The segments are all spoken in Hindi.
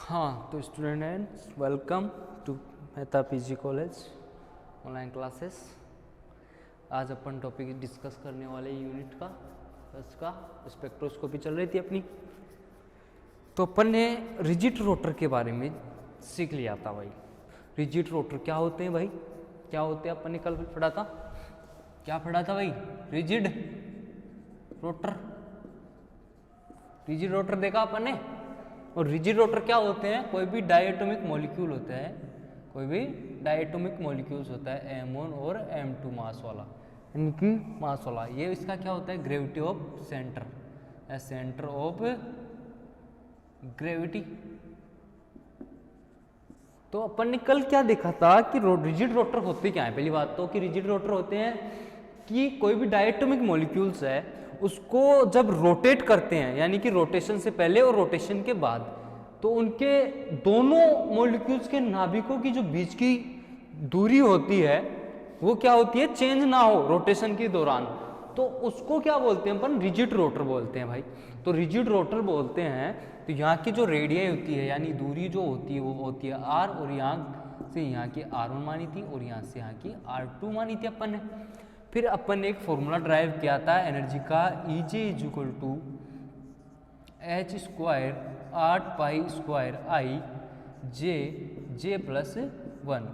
हाँ तो students welcome to Mehta PG college online classes. आज अपन टॉपिक डिस्कस करने वाले यूनिट का उसका स्पेक्ट्रोस्कोपी चल रही थी अपनी। तो अपन ने रिजिड रोटर के बारे में सीख लिया था भाई। रिजिड रोटर क्या होते हैं भाई, क्या होते हैं अपन ने कल पढ़ा था, क्या पढ़ा था भाई? रिजिड रोटर, रिजिड रोटर देखा अपन ने। और रिजिड रोटर क्या होते हैं? कोई भी डायटोमिक मॉलिक्यूल होता है, कोई भी डायटोमिक मॉलिक्यूल्स होता है M1 और M2 मास वाला, यानी कि मास वाला। ये इसका क्या होता है? Gravity of centre, centre of gravity. तो अपन ने कल क्या देखा था कि रिजिड रोटर होते क्या है? पहली बात तो कि रिजिड रोटर होते हैं कि कोई भी डायटोमिक मॉलिक्यूल्स है उसको जब रोटेट करते हैं, यानी कि रोटेशन से पहले और रोटेशन के बाद, तो उनके दोनों मॉलिक्यूल्स के नाभिकों की जो बीच की दूरी होती है वो क्या होती है? चेंज ना हो रोटेशन के दौरान। तो उसको क्या बोलते हैं अपन? रिजिड रोटर बोलते हैं भाई। तो रिजिड रोटर बोलते हैं। तो यहाँ की जो रेडियाई होती है, यानी दूरी जो होती है वो होती है R, और यहाँ से यहाँ की R1 मानी थी और यहाँ से यहाँ की R2 मानी थी अपन ने। फिर अपन ने एक फॉर्मूला ड्राइव किया था एनर्जी का, EJ equal to H square 8 pi square I J plus 1।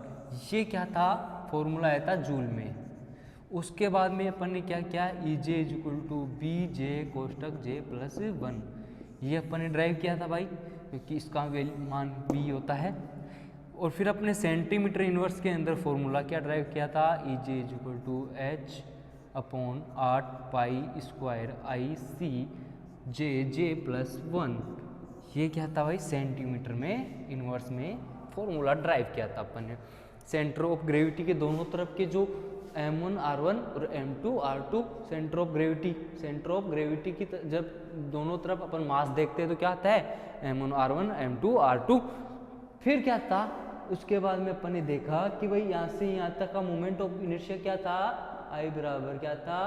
ये क्या था? फॉर्मूला आया था जूल में। उसके बाद में अपन ने क्या किया? EJ इक्वल टू BJ कोष्टक J प्लस 1। ये अपन ने ड्राइव किया था भाई, क्योंकि इसका मान B होता है। और फिर अपने सेंटीमीटर इनवर्स के अंदर फॉर्मूला क्या ड्राइव किया था? EJ equal to H upon 8 pi square IC J plus 1। ये क्या था भाई? सेंटीमीटर में इनवर्स में फॉर्मूला ड्राइव किया था अपन ने। सेंटर ऑफ ग्रेविटी के दोनों तरफ के जो M1 R1 और M2 R2 centre of gravity, centre of gravity की जब दोनों तरफ अपन मास देखते हैं तो क्या आता है? M1 R1 M2 R2। फिर क्या था? उसके बाद में अपन ने देखा कि भाई यहाँ से यहाँ तक का मोमेंट ऑफ इनर्शिया क्या था? I बराबर क्या था?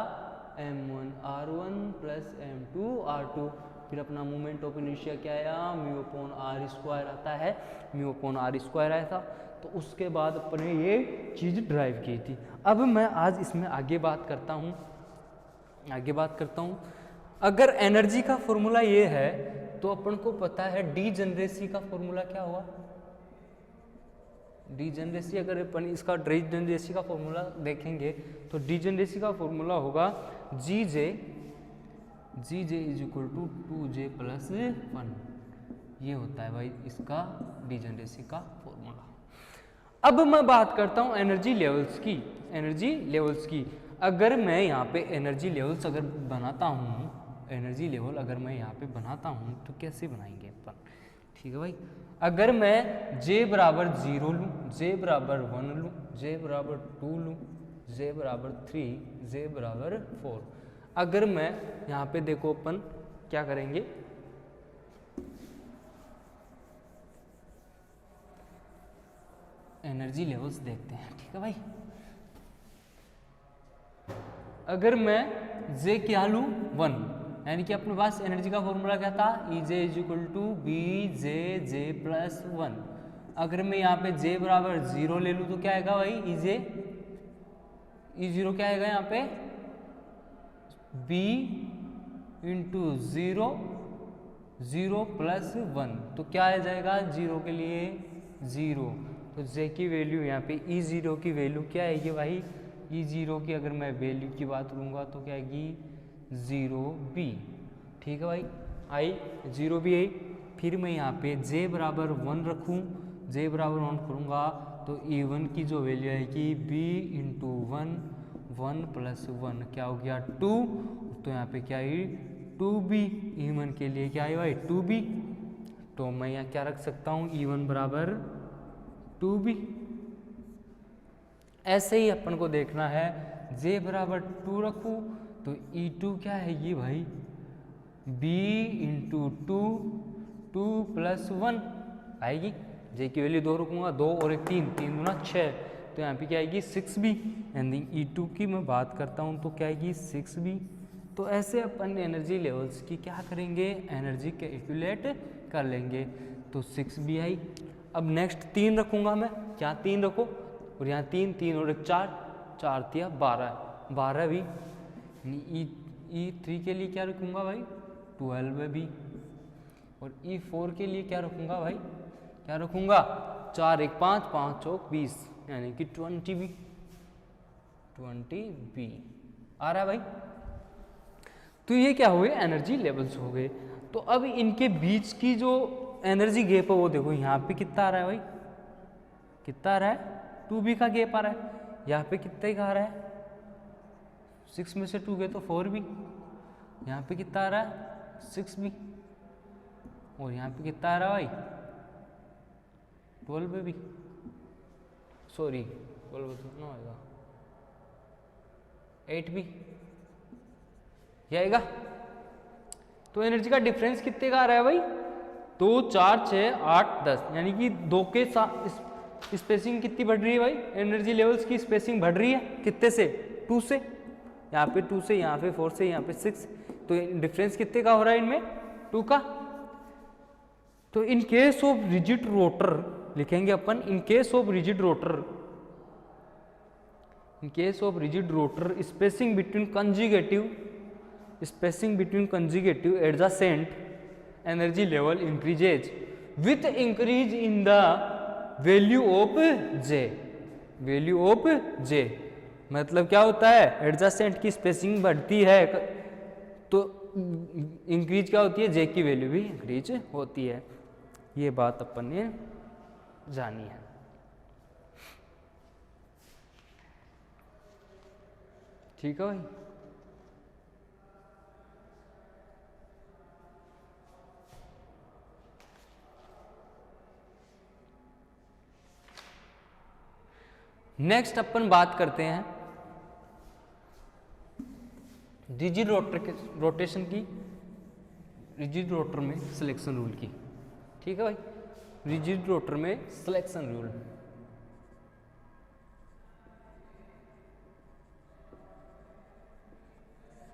M1 R1 plus M2 R2। फिर अपना मोमेंट ऑफ इनर्शिया क्या आया? म्यू अपॉन R स्क्वायर आता है, म्यू अपॉन R स्क्वायर आया था। तो उसके बाद अपन ने ये चीज़ ड्राइव की थी। अब मैं आज इसमें आगे बात करता हूँ। अगर एनर्जी का फॉर्मूला ये है तो अपन को पता है डीजेनरेसी का फॉर्मूला क्या हुआ? डीजेनरेसी, अगर अपन इसका डीजेनरेसी का फॉर्मूला देखेंगे तो डीजेनरेसी का फॉर्मूला होगा जीजे is equal to 2J plus 1। ये होता है भाई इसका डीजेनरेसी का फॉर्मूला। अब मैं बात करता हूँ एनर्जी लेवल्स की। अगर मैं यहाँ पे एनर्जी लेवल्स अगर बनाता हूँ, एनर्जी लेवल अगर मैं यहाँ पे बनाता हूँ तो कैसे बनाएंगे अपन? ठीक है भाई। अगर मैं J बराबर 0 लूँ, J बराबर 1 लूँ, J बराबर 2 लूँ, J बराबर 3, J बराबर 4। अगर मैं यहाँ पे देखो अपन क्या करेंगे, एनर्जी लेवल्स देखते हैं। ठीक है भाई। अगर मैं J क्या लूँ? 1, यानी कि अपने पास एनर्जी का फॉर्मूला क्या था? EJ is equal to BJ plus 1। अगर मैं यहाँ पे J बराबर 0 ले लूँ तो क्या आएगा भाई? E0 क्या आएगा यहाँ पे? B into 0 plus 1। तो क्या आ जाएगा 0 के लिए? 0। तो J की वैल्यू यहाँ पे E0 की वैल्यू क्या आएगी भाई? E0 की अगर मैं वैल्यू की बात करूँगा तो क्या आएगी? 0B। ठीक है भाई, आई 0B आई। फिर मैं यहाँ पे J बराबर 1 रखूँ, J बराबर 1 करूँगा तो E1 की जो वैल्यू आएगी B इंटू 1 प्लस 1 क्या हो गया? 2। तो यहाँ पे क्या आई? 2B। E1 के लिए क्या आई भाई? 2B। तो मैं यहाँ क्या रख सकता हूँ? E1 बराबर 2B। ऐसे ही अपन को देखना है, J बराबर 2 रखूँ तो E2 क्या है ये भाई? B इंटू 2 प्लस 1 आएगी। J की वैल्यू 2 रखूँगा, 2 और 1 3, 3 गुना 6। तो यहाँ पे क्या आएगी? 6B। यानी E2 की मैं बात करता हूँ तो क्या आएगी? 6B। तो ऐसे अपन एनर्जी लेवल्स की क्या करेंगे? एनर्जी कैलकुलेट कर लेंगे, तो 6bi। अब नेक्स्ट 3 रखूँगा मैं, क्या 3 रखो, और यहाँ 3, 3 और 1 4, 4 तिया 12, 12 भी। E3 के लिए क्या रखूँगा भाई, 12b। और E4 के लिए क्या रखूँगा भाई, क्या रखूँगा, 4 1 5, 5 चौक 20, यानी कि 20b, 20b आ रहा है भाई। तो ये क्या हुए, एनर्जी लेवल्स हो गए। तो अब इनके बीच की जो एनर्जी गैप है वो देखो, यहाँ पे कितना आ रहा है भाई, कितना आ रहा है, 2b का गैप आ रहा है। यहाँ पे कितना का आ रहा है, 6 में से 2 गए तो 4b। यहाँ पे कितना आ रहा है, 6b। और यहाँ पे कितना आ रहा है भाई, 12b, सॉरी 12 तो ना आएगा, 8b, ये आएगा। तो एनर्जी का डिफरेंस कितने का आ रहा है भाई, 2 4 6 8 10, यानी कि 2 के साथ स्पेसिंग कितनी बढ़ रही है भाई, एनर्जी लेवल्स की स्पेसिंग बढ़ रही है कितने से, 2 से, यहाँ पे 2 से, यहाँ पे 4 से, यहाँ पे 6। तो डिफरेंस कितने का हो रहा है इनमें, 2 का। तो in case of rigid rotor लिखेंगे अपन, in case of rigid rotor, in case of rigid rotor spacing between conjugative adjacent energy level increases with increase in the value of j, value of j. मतलब क्या होता है, एडजेसेंट की स्पेसिंग बढ़ती है तो इंक्रीज क्या होती है, जे की वैल्यू भी इंक्रीज होती है। ये बात अपन ने जानी है। ठीक है भाई। नेक्स्ट अपन बात करते हैं रिजिड रोटर के रोटेशन की, रिजिड रोटर में सिलेक्शन रूल की। ठीक है भाई, रिजिड रोटर में सिलेक्शन रूल।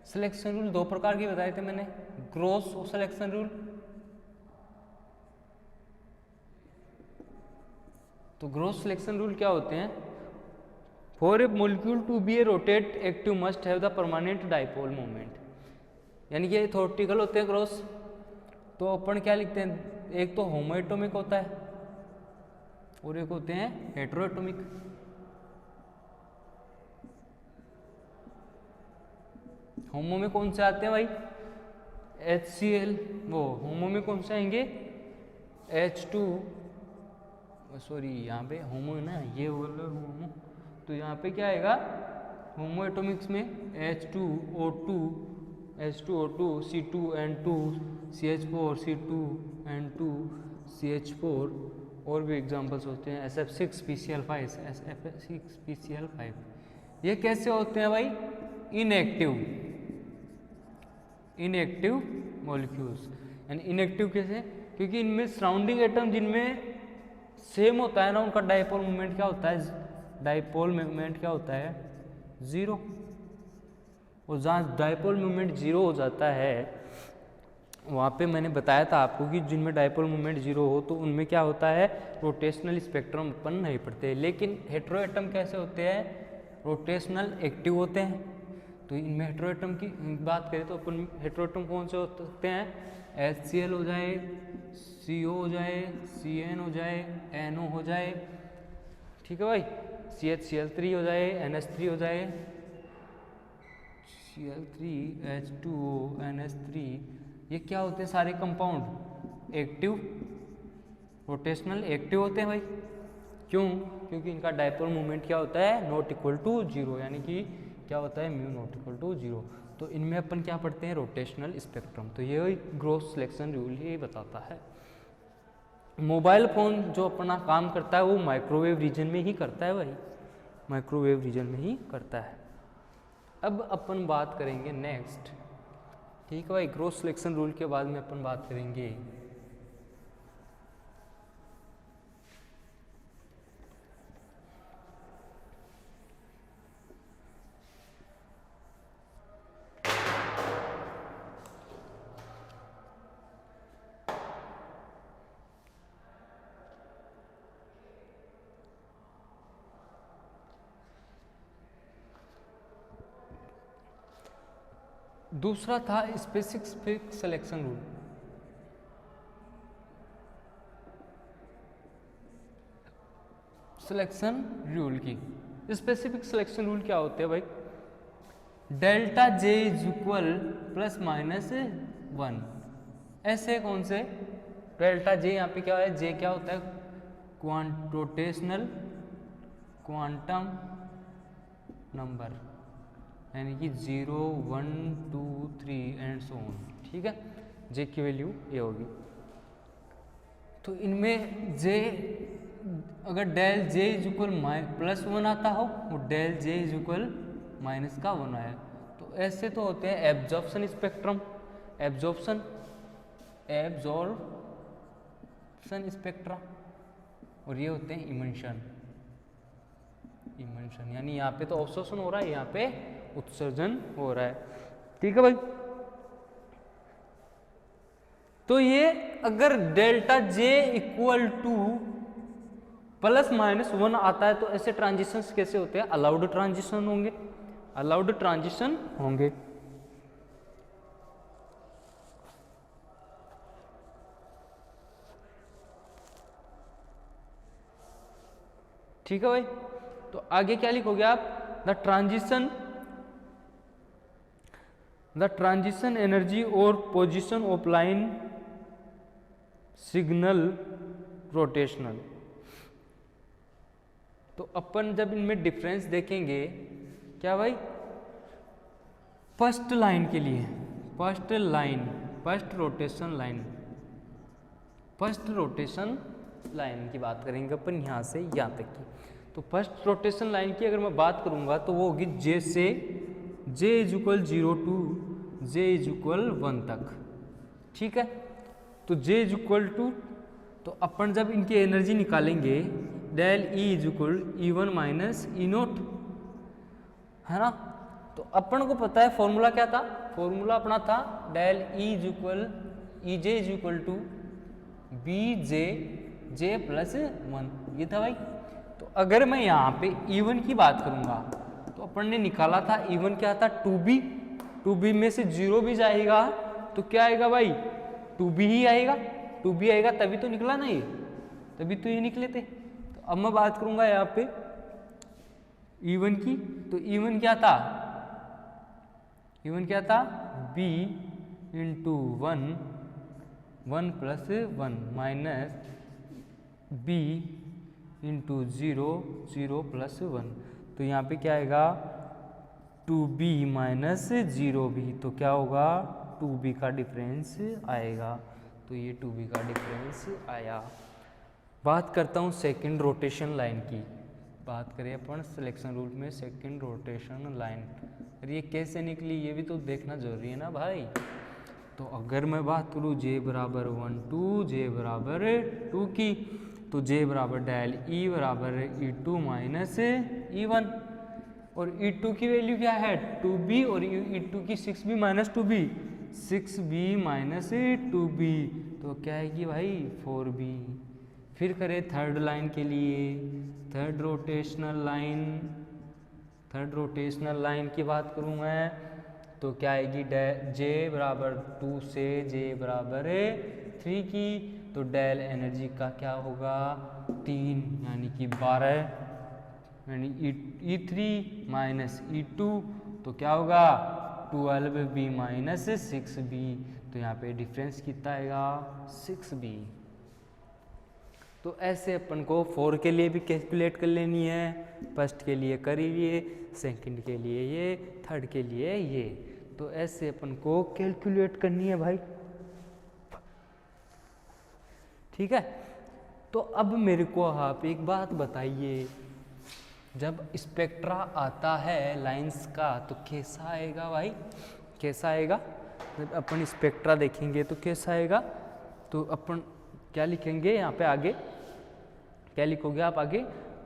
सिलेक्शन रूल 2 प्रकार के बताए थे मैंने, ग्रॉस सिलेक्शन रूल। तो ग्रॉस सिलेक्शन रूल क्या होते हैं, for a molecule to be a rotate active must have the permanent dipole moment, यानी कि थ्योरेटिकल होते हैं ग्रॉस। तो अपन क्या लिखते हैं, एक तो होमो एटॉमिक होता है और एक होते हैं हेटेरो एटॉमिक। होमो में कौन से आते हैं भाई, HCl, वो होमो में कौन से आएंगे, H2, सॉरी यहाँ पे होमो है ना, ये बोलो होमो, तो यहाँ पे क्या आएगा, होमो एटॉमिक्स में H2O2, H2O2, C2N2, CH4, C2N2, CH4, और भी एग्जांपल्स होते हैं, SF6PCl5, SF6PCl5। ये कैसे होते हैं भाई, इनएक्टिव मॉलिक्यूल्स। यानी इनएक्टिव कैसे, क्योंकि इनमें सराउंडिंग एटम जिनमें सेम होता है ना, उनका डाइपोल मोमेंट क्या होता है, डाइपोल मोमेंट क्या होता है, 0। और जहाँ डाइपोल मोमेंट 0 हो जाता है, वहाँ पे मैंने बताया था आपको कि जिनमें डाइपोल मोमेंट 0 हो तो उनमें क्या होता है, रोटेशनल स्पेक्ट्रम अपन नहीं पढ़ते। लेकिन हेटेरो एटम कैसे होते हैं, रोटेशनल एक्टिव होते हैं। तो इनमें हेटेरो एटम की बात करें तो अपन हेटेरो एटम कौन से होते हैं, HCl हो जाए, CO हो जाए, CN हो जाए, NO हो जाए। ठीक है भाई, CH3 हो जाए, NH3 हो जाए, Cl3, H2O, NH3, ये क्या होते हैं सारे कंपाउंड, एक्टिव, रोटेशनल एक्टिव होते हैं भाई। क्यों, क्योंकि इनका डाइपोल मोमेंट क्या होता है, नॉट इक्वल टू 0, यानी कि क्या होता है, म्यू नॉट इक्वल टू 0। तो इनमें अपन क्या पढ़ते हैं, रोटेशनल स्पेक्ट्रम। तो ये ग्रॉस सिलेक्शन रूल ही बताता है। मोबाइल फ़ोन जो अपना काम करता है वो माइक्रोवेव रीजन में ही करता है भाई, माइक्रोवेव रीजन में ही करता है। अब अपन बात करेंगे नेक्स्ट, ठीक है भाई, ग्रॉस सिलेक्शन रूल के बाद में अपन बात करेंगे दूसरा था specific selection rule. Selection rule की स्पेसिफिक सिलेक्शन रूल क्या होते हैं भाई? Delta J is equal plus minus 1। ऐसे कौन से? डेल्टा जे यहाँ पे क्या है? जे क्या होता है? रोटेशनल क्वांटम नंबर, यानी कि 0 1 2 3 एंड सो ऑन। ठीक है, जे की वैल्यू ये होगी। तो इनमें जे अगर del J is equal plus 1 आता हो और del J is equal minus का 1 आया, तो ऐसे तो होते हैं एब्जॉर्प्शन स्पेक्ट्रम, एब्जॉर्प्शन स्पेक्ट्रा, और ये होते हैं इमल्शन। यानी यहाँ पे तो अवशोषण हो रहा है, यहाँ पे उत्सर्जन हो रहा है। ठीक है भाई, तो ये अगर delta J equal two plus minus 1 आता है तो ऐसे ट्रांजिशंस कैसे होते हैं? अलाउड ट्रांजिशन होंगे, अलाउड ट्रांजिशन होंगे। ठीक है भाई, तो आगे क्या लिखोगे आप? द ट्रांजिशन एनर्जी और position of line signal rotational. तो अपन जब इनमें डिफरेंस देखेंगे क्या भाई? फर्स्ट लाइन के लिए, फर्स्ट रोटेशन लाइन की बात करेंगे अपन यहाँ से यहाँ तक की। तो फर्स्ट रोटेशन लाइन की अगर मैं बात करूँगा तो वो होगी जे से j is equal 0 to j is equal 1 तक। ठीक है, तो जे इज इक्वल टू, तो अपन जब इनकी एनर्जी निकालेंगे del E is equal E1 minus E0, है ना? तो अपन को पता है फॉर्मूला क्या था? फॉर्मूला अपना था del E is equal E J is equal to B J plus 1, ये था भाई। तो अगर मैं यहाँ पे E1 की बात करूँगा तो अपन ने निकाला था E1 क्या था? 2b में से 0 भी जाएगा तो क्या आएगा भाई? 2b ही आएगा, 2b आएगा तभी तो निकला ना ये, तभी तो ये निकले थे। तो अब मैं बात करूँगा यहाँ पे E1 की, तो E1 क्या था? E1 क्या था? b into 1 plus 1 minus b into 0 plus 1। तो यहाँ पे क्या आएगा? 2b माइनस 0b, तो क्या होगा? 2b का डिफरेंस आएगा। तो ये 2b का डिफरेंस आया। बात करता हूँ सेकंड रोटेशन लाइन की। बात करें अपन सिलेक्शन रूल में सेकंड रोटेशन लाइन, और ये कैसे निकली ये भी तो देखना जरूरी है ना भाई। तो अगर मैं बात करूँ j बराबर 1 2 j बराबर 2 की, तो j बराबर डेल ई बराबर E2 माइनस E1, और E2 की वैल्यू क्या है? 2b, और E2 की 6b minus 2b, 6b minus 2b, तो क्या आएगी भाई? 4b। फिर करें थर्ड लाइन के लिए, थर्ड रोटेशनल लाइन की बात करूँ मैं तो क्या आएगी? j बराबर 2 से j बराबर 3 की, तो डेल एनर्जी का क्या होगा? 3 यानी कि 12, यानी E3 माइनस E2, तो क्या होगा? 12b माइनस 6b, तो यहाँ पे डिफरेंस कितना आएगा? 6b। तो ऐसे अपन को 4 के लिए भी कैलकुलेट कर लेनी है, फर्स्ट के लिए कर लिए, सेकंड के लिए ये, थर्ड के लिए ये, तो ऐसे अपन को कैलकुलेट करनी है भाई। ठीक है, तो अब मेरे को आप एक बात बताइए, जब स्पेक्ट्रा आता है लाइंस का तो कैसा आएगा भाई? कैसा आएगा? जब अपन स्पेक्ट्रा देखेंगे तो कैसा आएगा? तो अपन क्या लिखेंगे यहाँ पे आगे? क्या लिखोगे आप आगे?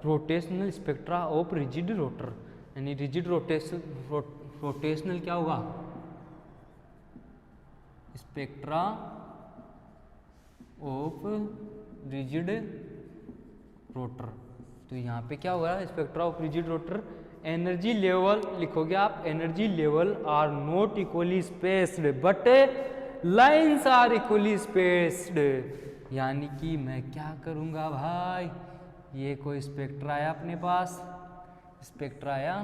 Rotational spectra of rigid rotor, यानी रिजिड रोटेशनल क्या होगा? Spectra of rigid rotor. तो यहाँ पे क्या होगा? Spectra of rigid rotor energy level लिखोगे आप, energy level are not equally spaced but lines are equally spaced. यानी कि मैं क्या करूँगा भाई, ये कोई स्पेक्ट्रा आया अपने पास, स्पेक्ट्रा आया,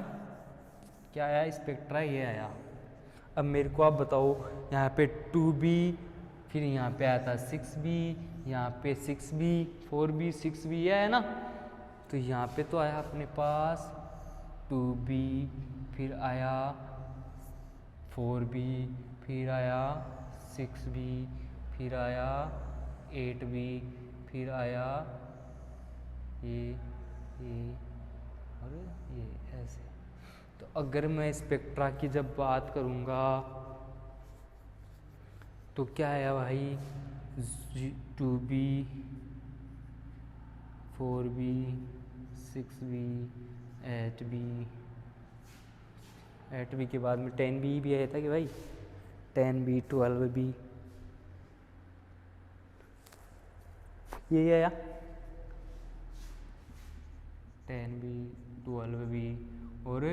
क्या आया स्पेक्ट्रा, ये आया। अब मेरे को आप बताओ, यहाँ पे 2b, फिर यहाँ पे आया था 6b, यहाँ पे 6b, 4b, 6b, ये है ना। तो यहाँ पे तो आया अपने पास 2b, फिर आया 4b, फिर आया 6b, फिर आया 8b, फिर आया ये और ये ऐसे। तो अगर मैं स्पेक्ट्रा की जब बात करूँगा तो क्या आया भाई, 2b, 4b, 6b, 8b, 8b के बाद में 10b भी आया था कि भाई, 10b, 12b, ये आया 10b, 12b और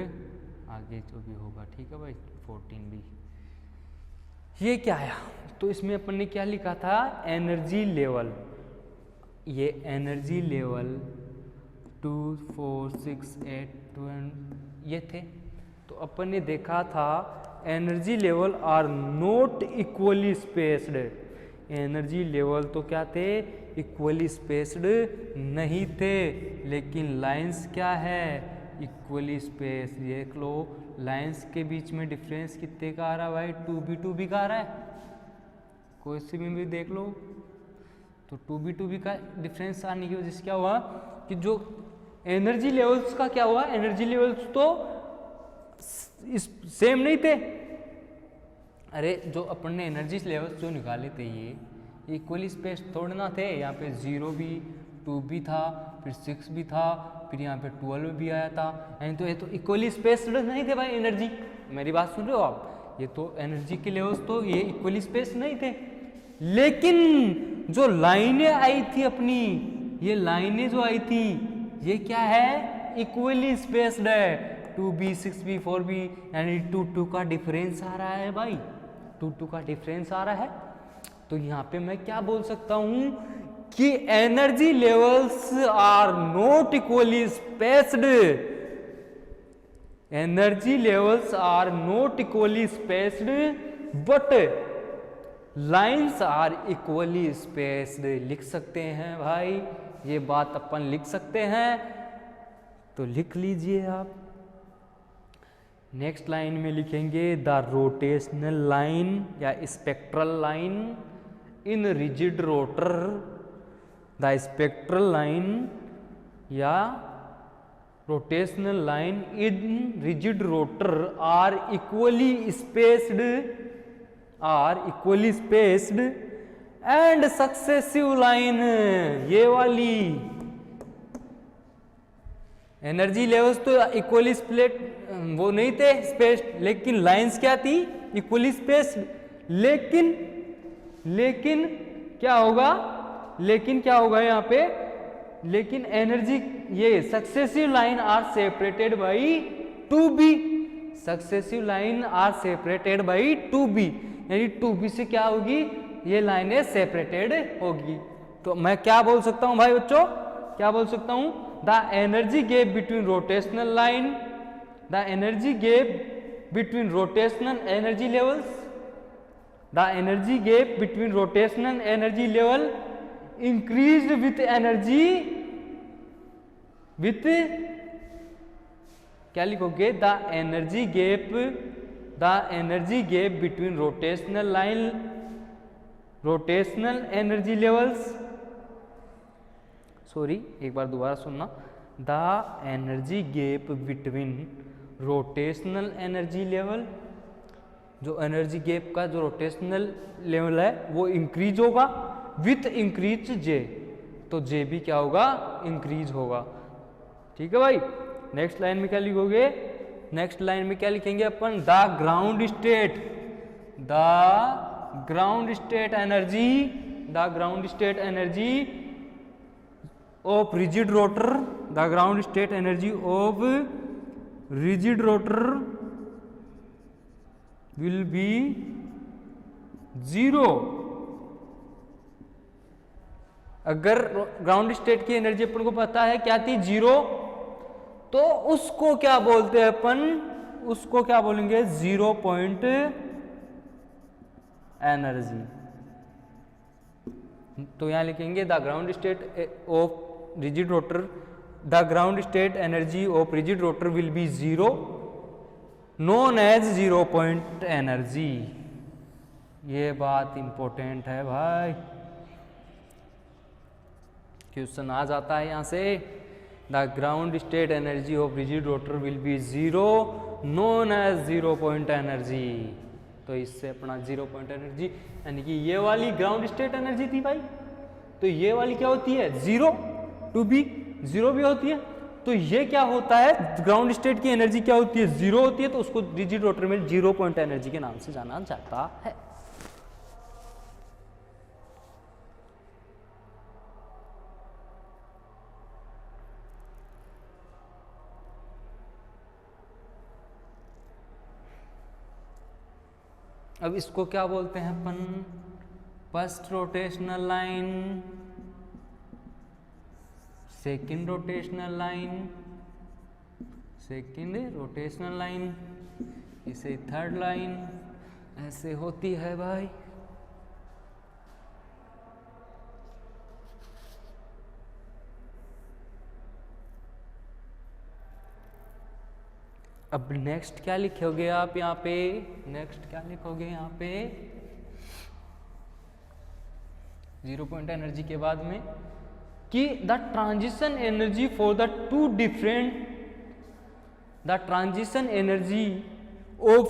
आगे जो भी होगा, ठीक है भाई 14b। ये क्या आया, तो इसमें अपन ने क्या लिखा था, एनर्जी लेवल, ये एनर्जी लेवल 2, 4, 6, 8, 12 ये थे। तो अपन ने देखा था energy level are not equally spaced, energy level तो क्या थे, इक्वली स्पेस्ड नहीं थे, लेकिन लाइंस क्या है, इक्वली स्पेस। देख लो लाइंस के बीच में डिफरेंस कितने का आ रहा है भाई, 2b का आ रहा है, कोई सी में भी देख लो। तो 2b का डिफरेंस आने की वजह से क्या हुआ कि जो एनर्जी लेवल्स का क्या हुआ, एनर्जी लेवल्स तो सेम नहीं थे। अरे जो अपन ने एनर्जी लेवल्स जो निकाले थे ये इक्वली स्पेस थोड़े ना थे, यहाँ पे 0 भी, 2b था, फिर 6 भी था, फिर यहाँ पे 12 भी आया था, यानी तो ये तो इक्वली स्पेस्ड नहीं थे भाई एनर्जी। मेरी बात सुन रहे हो आप, ये तो एनर्जी के लेवल्स तो ये इक्वली स्पेस्ड नहीं थे। लेकिन जो लाइनें आई थी अपनी, ये लाइनें जो आई थी ये क्या है, इक्वली स्पेस्ड है, 2b, 6b, 4b, यानी 2 का डिफरेंस आ रहा है भाई, 2 का डिफरेंस आ रहा है। तो यहाँ पे मैं क्या बोल सकता हूं कि energy levels are not equally spaced, energy levels are not equally spaced but lines are equally spaced. लिख सकते हैं भाई, ये बात अपन लिख सकते हैं, तो लिख लीजिए आप। नेक्स्ट लाइन में लिखेंगे द रोटेशनल लाइन या spectral line in rigid rotor, the spectral line या rotational line in rigid rotor are equally spaced and successive line, ये वाली एनर्जी लेवल्स तो इक्वली स्प्लिट वो नहीं थे स्पेस्ड, लेकिन लाइंस क्या थी, इक्वली स्पेस्ड। लेकिन क्या होगा यहाँ पे, लेकिन एनर्जी ये successive line are separated by 2b, successive line are separated by 2b, यानी 2b से क्या होगी, ये लाइनें सेपरेटेड होगी। तो मैं क्या बोल सकता हूं भाई बच्चों, क्या बोल सकता हूं, the energy gap between rotational line, the energy gap between rotational energy levels, the energy gap between rotational energy level increased with energy with, क्या लिखोगे, the energy gap between rotational line, rotational energy levels, sorry एक बार दोबारा सुनना, the energy gap between rotational energy level, जो एनर्जी गैप का जो रोटेशनल लेवल है वो इंक्रीज होगा विथ इंक्रीज जे, तो जे भी क्या होगा, इंक्रीज होगा। ठीक है भाई। नेक्स्ट लाइन में क्या लिखोगे, नेक्स्ट लाइन में क्या लिखेंगे अपन, the ground state, the ground state energy, the ground state energy of rigid rotor, the ground state energy of rigid rotor will be 0। अगर ग्राउंड स्टेट की एनर्जी अपन को पता है क्या थी 0, तो उसको क्या बोलते हैं अपन, उसको क्या बोलेंगे 0 पॉइंट एनर्जी। तो यहां लिखेंगे the ground state of rigid rotor, the ground state energy of rigid rotor will be 0 known as 0 point energy. ये बात इंपॉर्टेंट है भाई, क्वेश्चन आ जाता है यहां से। The ground state energy of rigid rotor will be 0 known as 0 point energy. तो इससे अपना 0 पॉइंट एनर्जी, यानी कि ये वाली ग्राउंड स्टेट एनर्जी थी भाई, तो ये वाली क्या होती है 0 टू बी 0 भी होती है। तो ये क्या होता है, ग्राउंड स्टेट की एनर्जी क्या होती है 0 होती है, तो उसको रिजिड रोटर में 0 पॉइंट एनर्जी के नाम से जाना जाता है। अब इसको क्या बोलते हैं अपन, first rotational line, second rotational line, second rotational line, इसे थर्ड लाइन, ऐसे होती है भाई। अब नेक्स्ट क्या लिखोगे आप यहाँ पे, नेक्स्ट क्या लिखोगे यहाँ पे 0 पॉइंट एनर्जी के बाद में कि the transition energy for the two different, the transition energy of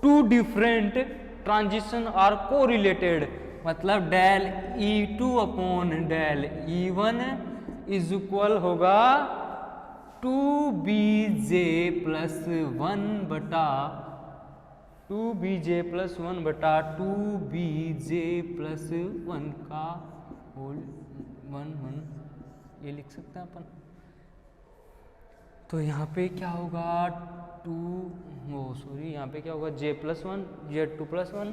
two different transition are correlated. मतलब del E2 upon del E1 is equal होगा 2Bj प्लस 1 बटा 2Bj प्लस 1 बटा 2Bj प्लस 1 का होल 1 ये लिख सकते हैं अपन। तो यहाँ पे क्या होगा यहाँ पे क्या होगा J plus 1 Z2 plus 1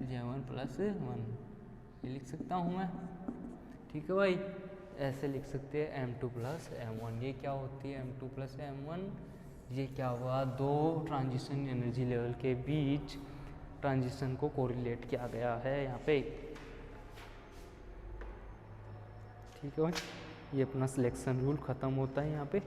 J1 plus 1 ये लिख सकता हूँ मैं, ठीक है भाई। ऐसे लिख सकते हैं M2 प्लस M1, ये क्या होती है M2 प्लस M1, ये क्या हुआ दो ट्रांजिशन एनर्जी लेवल के बीच ट्रांजिशन को कोरिलेट किया गया है यहाँ पे, ठीक है भाई। ये अपना सिलेक्शन रूल खत्म होता है यहाँ पे।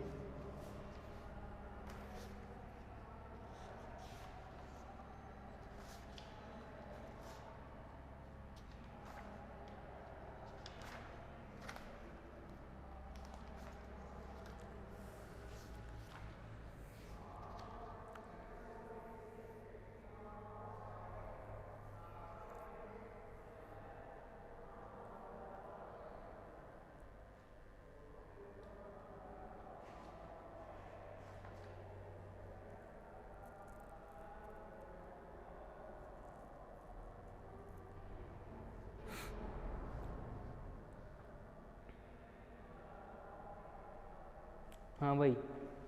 हाँ भाई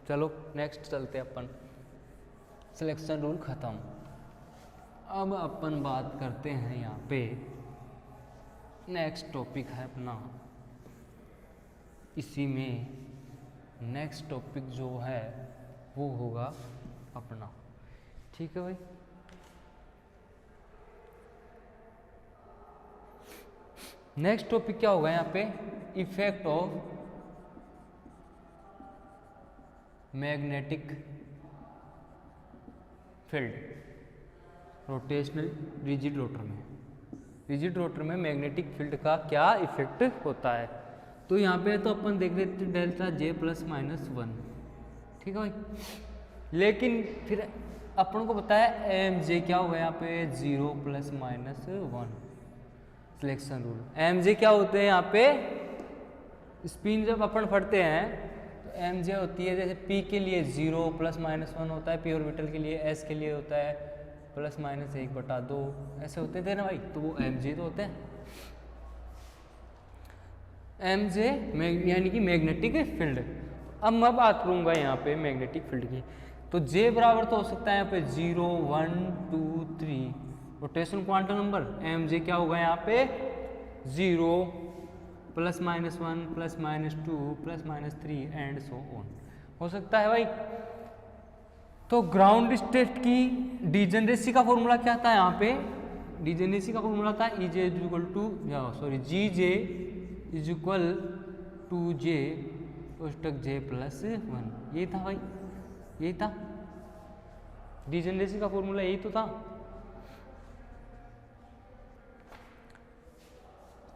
चलो नेक्स्ट चलते अपन, सिलेक्शन रूल ख़त्म। अब अपन बात करते हैं यहाँ पे, नेक्स्ट टॉपिक है अपना, इसी में नेक्स्ट टॉपिक जो है वो होगा अपना, ठीक है भाई। नेक्स्ट टॉपिक क्या होगा यहाँ पे, effect of magnetic field rotational rigid rotor में। रिजिड रोटर में मैग्नेटिक फील्ड का क्या इफेक्ट होता है, तो यहाँ पे तो अपन देख लेते हैं डेल्टा J प्लस माइनस 1, ठीक है भाई। लेकिन फिर अपन को पता है MJ क्या होगा यहाँ पे 0 plus minus 1, selection rule. MJ क्या होते हैं यहाँ पे, स्पिन जब अपन पढ़ते हैं MJ होती है जैसे P के लिए 0 प्लस माइनस 1 होता है, P ऑर्बिटल के लिए, S के लिए होता है प्लस माइनस 1 बटा 2, ऐसे होते थे ना भाई, तो वो MJ तो होते हैं। MJ यानी कि मैग्नेटिक फील्ड, अब मैं बात करूंगा यहाँ पे मैग्नेटिक फील्ड की। तो जे बराबर तो हो सकता है यहाँ पे 0 1 2 3 rotation quantum number, M J क्या होगा यहाँ पे 0 ±1 ±2 ±3 एंड सो ऑन हो सकता है भाई। तो ग्राउंड स्टेट की डिजेनरेसी का फॉर्मूला क्या था यहाँ पे, डिजेनरेसी का फॉर्मूला था E J equal to G J is equal to J कोष्टक जे प्लस 1, यही था भाई, यही था डिजेनरेसी का फॉर्मूला, यही तो था।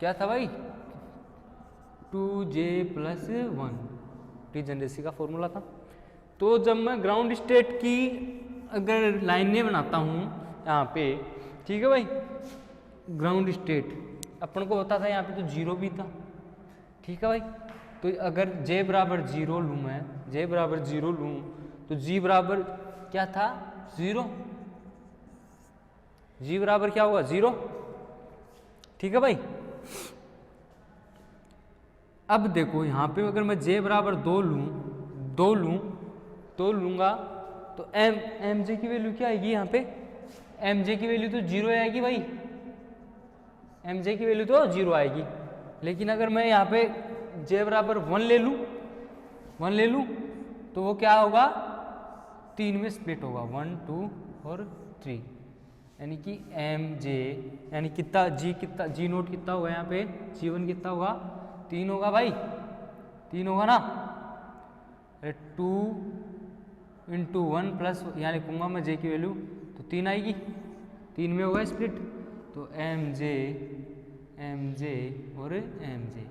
क्या था भाई 2j प्लस 1 डिजेनरेसी का फॉर्मूला था। तो जब मैं ग्राउंड स्टेट की अगर लाइनें बनाता हूँ यहाँ पे, ठीक है भाई, ग्राउंड स्टेट अपन को पता था यहाँ पे तो 0 भी था, ठीक है भाई। तो अगर j बराबर 0 लूँ मैं, j बराबर 0 लूँ तो g बराबर क्या था 0, g बराबर क्या होगा 0, ठीक है भाई। अब देखो यहाँ पे अगर मैं j बराबर 2 लूँ तो लूँगा तो एम जे की वैल्यू क्या आएगी यहाँ पे, एम जे की वैल्यू तो 0 आएगी भाई, एम जे की वैल्यू तो 0 आएगी। लेकिन अगर मैं यहाँ पे j बराबर 1 ले लूँ तो वो क्या होगा 3 में स्प्लिट होगा, 1 2 और 3, यानी कि एम जे यानी कितना जी नोट कितना होगा यहाँ पे, जी1 कितना होगा 3 होगा भाई, 3 होगा ना। अरे 2 × 1 प्लस यहाँ लिखूंगा मैं जे की वैल्यू तो 3 आएगी, 3 में होगा स्प्लिट। तो एम जे और एम जे,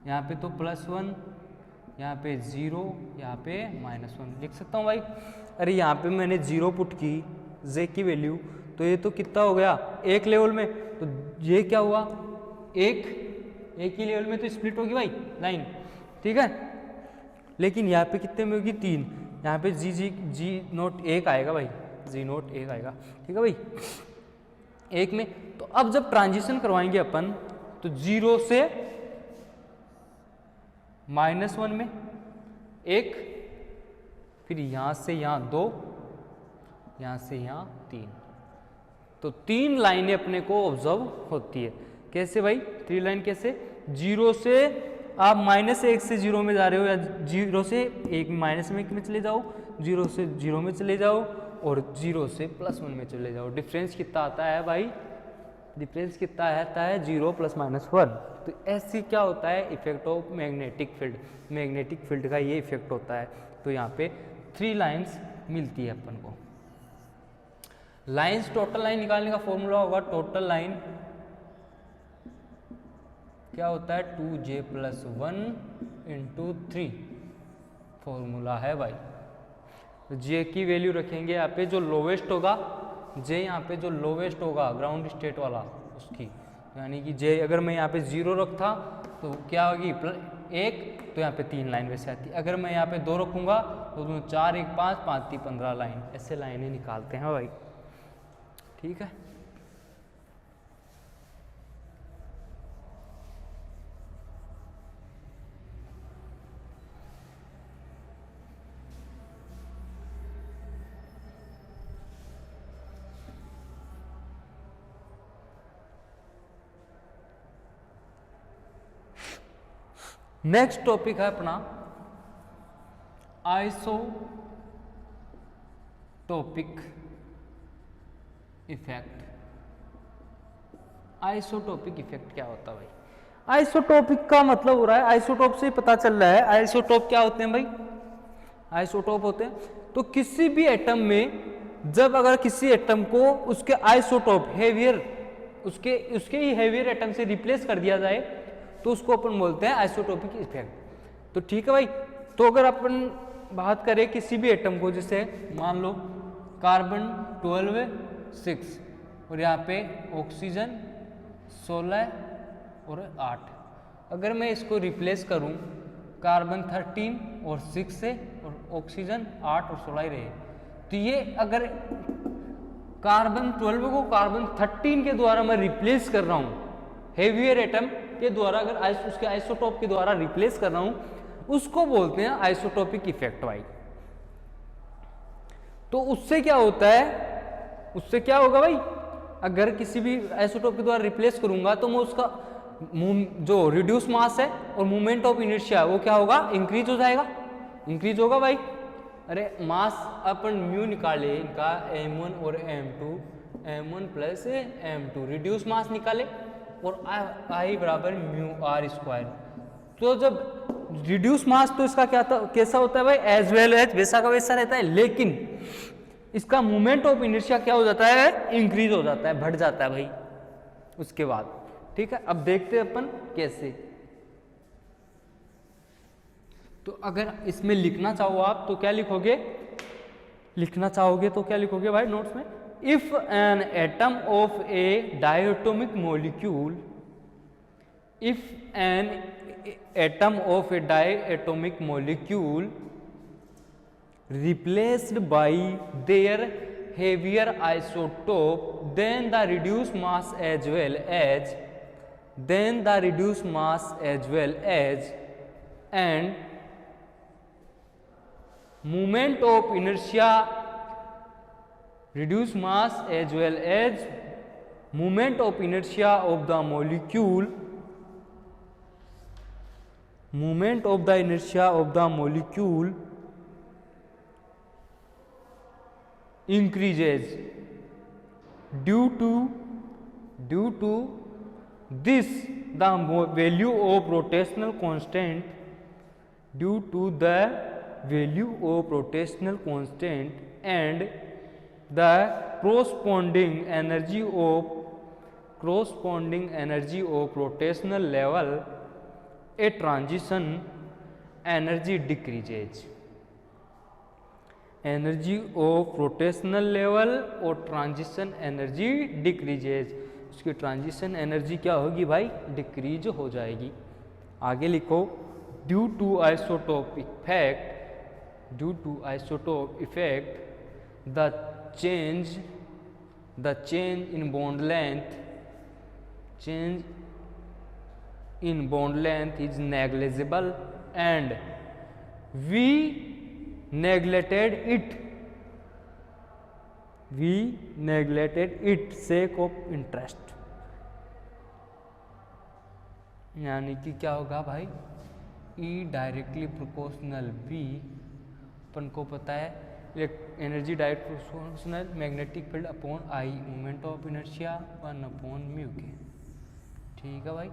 यहाँ पे तो +1, यहाँ पे 0, यहाँ पे -1 लिख सकता हूँ भाई। अरे यहाँ पे मैंने 0 पुट की जे की वैल्यू, तो ये तो कितना हो गया एक लेवल में, तो ये क्या हुआ एक ही लेवल में तो स्प्लिट होगी भाई लाइन, ठीक है। लेकिन यहाँ पे कितने में होगी 3, यहाँ पे जी नोट 1 आएगा भाई, जी नोट 1 आएगा, ठीक है भाई 1 में। तो अब जब ट्रांजिशन करवाएंगे अपन तो 0 से -1 में 1, फिर यहाँ से यहाँ 2, यहाँ से यहाँ 3, तो 3 लाइनें अपने को ऑब्जर्व होती है। कैसे भाई 3 लाइन कैसे, 0 से आप -1 से 0 में जा रहे हो या 0 से 1 -1 में चले जाओ, 0 से 0 में चले जाओ और 0 से +1 में चले जाओ, डिफरेंस कितना आता है भाई, डिफरेंस कितना आता है 0 ± 1। तो ऐसे क्या होता है effect of magnetic field, magnetic field का ये इफेक्ट होता है। तो यहाँ पे 3 लाइंस मिलती है अपन को। लाइंस, टोटल लाइन निकालने का फॉर्मूला होगा, टोटल लाइन क्या होता है 2j + 1 × 3 फॉर्मूला है भाई। तो j की वैल्यू रखेंगे यहाँ पे जो लोवेस्ट होगा, j यहाँ पे जो लोवेस्ट होगा ग्राउंड स्टेट वाला उसकी, यानी कि j अगर मैं यहाँ पे 0 रखता तो क्या होगी 1, तो यहाँ पे 3 लाइन वैसे आती। अगर मैं यहाँ पे 2 रखूँगा तो 4 1 5 5 3 15 लाइन, ऐसे लाइनें निकालते हैं भाई, ठीक है। नेक्स्ट टॉपिक है अपना आइसोटोपिक इफेक्ट। आइसोटोपिक इफेक्ट क्या होता है भाई, आइसोटोपिक का मतलब हो रहा है, आइसोटोप से पता चल रहा है आइसोटोप क्या होते हैं भाई, आइसोटोप होते हैं तो किसी भी एटम में जब अगर किसी एटम को उसके आइसोटोप हेवियर उसके ही हेवियर एटम से रिप्लेस कर दिया जाए तो उसको अपन बोलते हैं आइसोटोपिक इफेक्ट। तो ठीक है भाई, तो अगर अपन बात करें किसी भी एटम को, जैसे मान लो कार्बन 12 6 और यहाँ पे ऑक्सीजन 16 और 8, अगर मैं इसको रिप्लेस करूँ कार्बन 13 और 6 से और ऑक्सीजन 8 और 16 ही रहे, तो ये अगर कार्बन 12 को कार्बन 13 के द्वारा मैं रिप्लेस कर रहा हूँ, हेवियर एटम के द्वारा अगर उसके आइसोटोप के द्वारा रिप्लेस कर रहा हूँ, उसको बोलते हैं आइसोटोपिक इफेक्ट भाई। तो उससे क्या होता है, उससे क्या होगा भाई, अगर किसी भी आइसोटोप के द्वारा रिप्लेस करूंगा तो मैं उसका जो रिड्यूस मास है और मूवमेंट ऑफ इनर्शिया वो क्या होगा, इंक्रीज हो जाएगा, इंक्रीज होगा भाई। अरे मास अपन म्यू निकाले इनका m1 और m2, m1 plus m2, reduce mass निकाले और I बराबर म्यू आर स्क्वायर। तो जब रिड्यूस मास तो इसका क्या था, कैसा होता है भाई, एज वेल एज वैसा का वैसा रहता है, लेकिन इसका मूवमेंट ऑफ इनर्शिया क्या हो जाता है, इंक्रीज हो जाता है, बढ़ जाता है भाई उसके बाद। ठीक है, अब देखते हैं अपन कैसे। तो अगर इसमें लिखना चाहो आप तो क्या लिखोगे, लिखना चाहोगे तो क्या लिखोगे भाई नोट्स में, if an atom of A diatomic molecule, if an atom of A diatomic molecule replaced by their heavier isotope, then the reduced mass as well as, then the reduced mass as well as and moment of inertia, reduced mass as well as moment of inertia of the molecule, moment of the inertia of the molecule increases due to this the value of rotational constant, due to the value of rotational constant and the corresponding energy of rotational level, a transition energy decreases, energy of rotational level और ट्रांजिशन एनर्जी डिक्रीजेज, उसकी ट्रांजिशन एनर्जी क्या होगी भाई, डिक्रीज हो जाएगी। आगे लिखो, due to isotope effect, due to isotope effect the change in bond length, change in bond length is negligible and we neglected it, we neglected it sake of interest, यानी कि क्या होगा भाई, E डायरेक्टली प्रोपोर्शनल B, अपन को पता है energy direct proportional magnetic field upon I, moment of inertia 1 upon mu के। ठीक है भाई,